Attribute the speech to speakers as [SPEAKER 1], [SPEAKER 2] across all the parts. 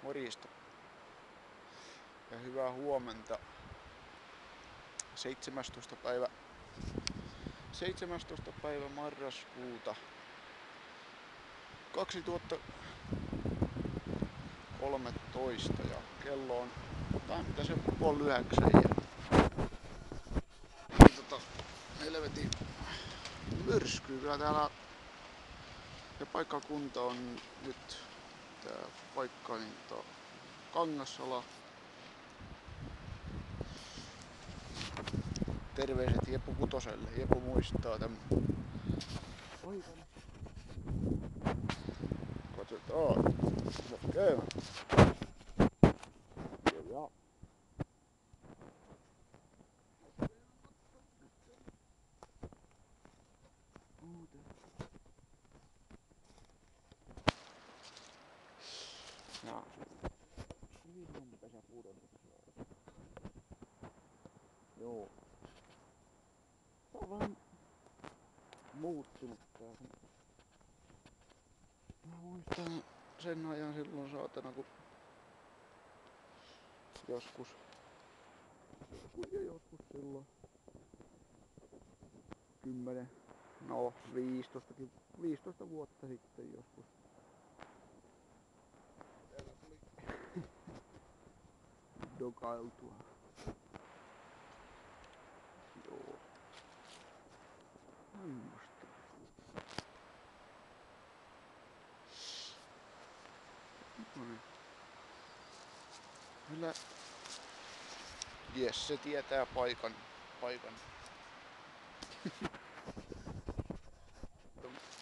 [SPEAKER 1] Morjesta ja hyvää huomenta. 17. päivä marraskuuta 2013 ja kello on mitä se 8:30 ja helvetin myrskyy kyllä täällä. Ja paikkakunta on nyt tää paikka niin Kangassala. Terveiset Jepu Kutoselle. Jepu muistaa tämän paikan. Katsotaan. Okei. Ja. Ja. Pesä pudonnut. Joo. Tää on vähän muuttunut tää. Mä muistan sen ajan silloin saatana kun joskus silloin 10, 15 vuotta sitten joskus. Täällä tuli dokailtua. Joo. Semmosta. Kyllä Jesse tietää paikan.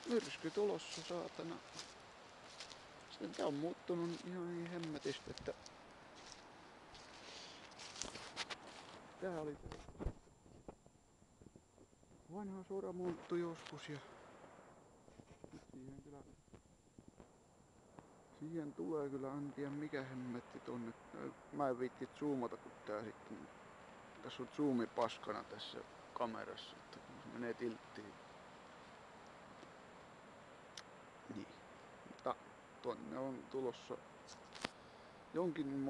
[SPEAKER 1] Myrsky tulossa saatana. Sitten tää on muuttunut ihan niin hemmetisti, että tää oli vanha soramonttu joskus ja siihen tulee kyllä, en tiedä mikä hemmetti tonne. Mä en viitti zoomata kun tää sitten, tässä on zoomi paskana tässä kamerassa, että se menee tilttiin. Niin. Mutta tonne on tulossa jonkin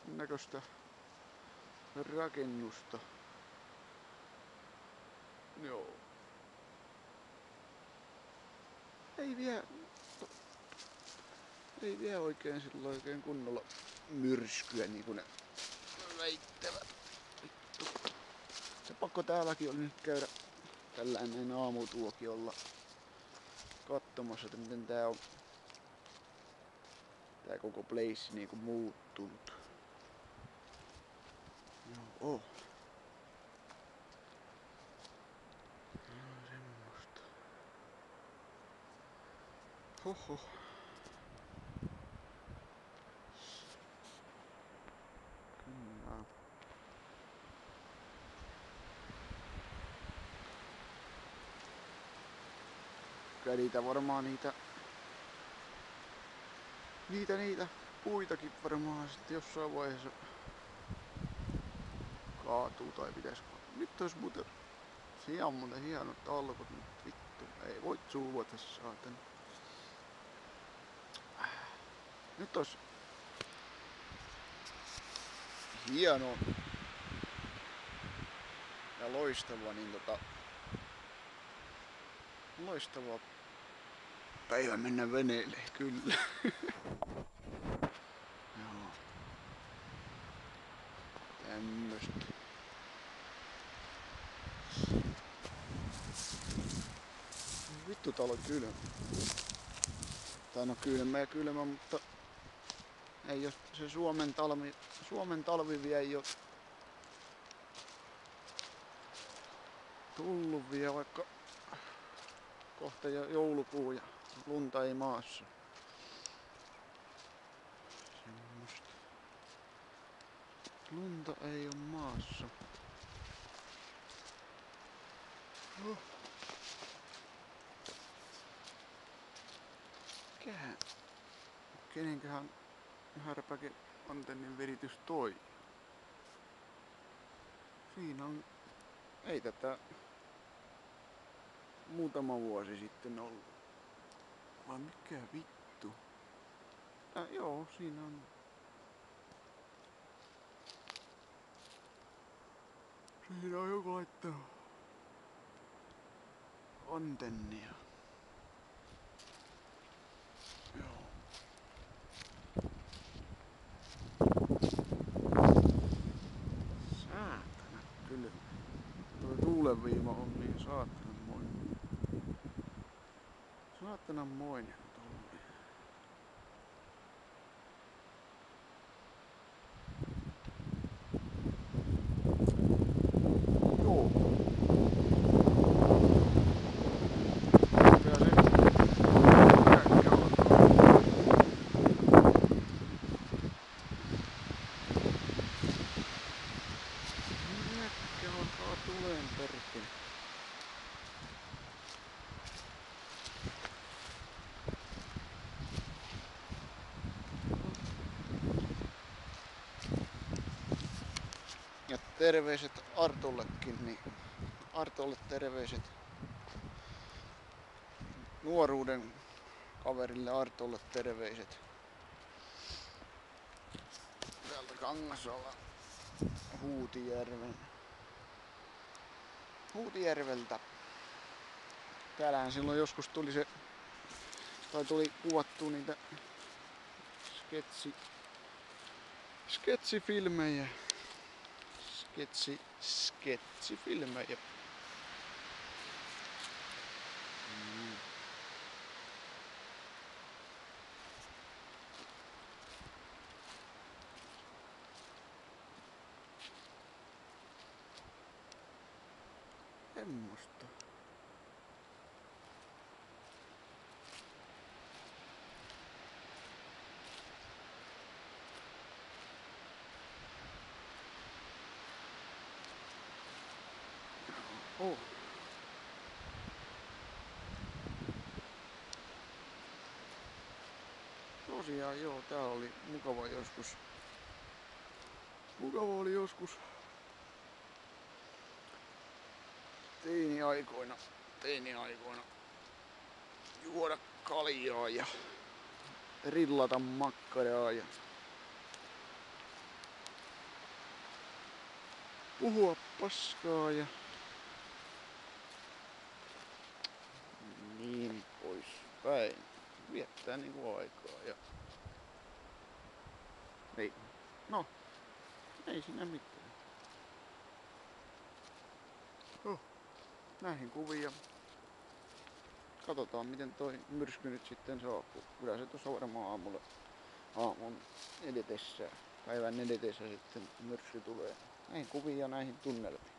[SPEAKER 1] näköistä rakennusta. Joo. Ei vie oikein sillä oikein kunnolla myrskyä niin kuin ne väittävät. Vittu. Se pakko täälläkin oli nyt käydä tällainen aamutuokiolla katsomassa, että miten tää on tää koko place niinku muuttunut. Joo. No semmoista. Hoho. Kyllä. Kyllä niitä varmaan niitä puitakin varmaan sitten jossain vaiheessa kaatuu tai pitäisikö. Nyt ois muuten siellä on muuten hienot alkot, mutta vittu ei voi zoomata saatana. Nyt ois hieno ja loistava loistava päivä mennä veneelle, kyllä. Joo. Tämmöstä. Vittu täällä on kylmä. Tai no kylmä, mutta ei oo se Suomen talvi vielä ei oo tullut vielä, vaikka kohta jo joulukuu ja lunta ei maassa. Semmosta. Lunta ei oo maassa. Kenenköhän härpäke antennin viritys toi? Siinä on, ei tätä muutama vuosi sitten ollut. Vai mikä vittu? Joo, siinä on. Siinä on joku laittanut antennia. Joo. Saatana kyllä. Tuo tuulenviima on niin saatananmoinen. Saatananmoinen tuuli. Joo. Kyllä se kaikki alkaa. Näkki alkaa tuleen perkele. Ja terveiset Artullekin, niin Artolle terveiset. Nuoruuden kaverille Artolle terveiset. Täältä Kangasalla Huutijärveltä. Täällähän silloin joskus tuli se, tai tuli kuvattua niitä sketsifilmejä. Sketsifilmejä. Semmosta. Oh. Tosiaan joo, täällä oli mukava joskus. Mukava oli joskus teiniaikoina juoda kaljaa ja rillata makkaraa ja puhua paskaa ja niin poispäin. Viettää niinku aikaa ja ei. No, ei siinä mitään. Näihin kuvia. Katsotaan miten toi myrsky nyt sitten saapuu. Kyllä se tuossa varmaan aamun edetessä, päivän edetessä sitten myrsky tulee. Näihin kuviin ja näihin tunnelmiin.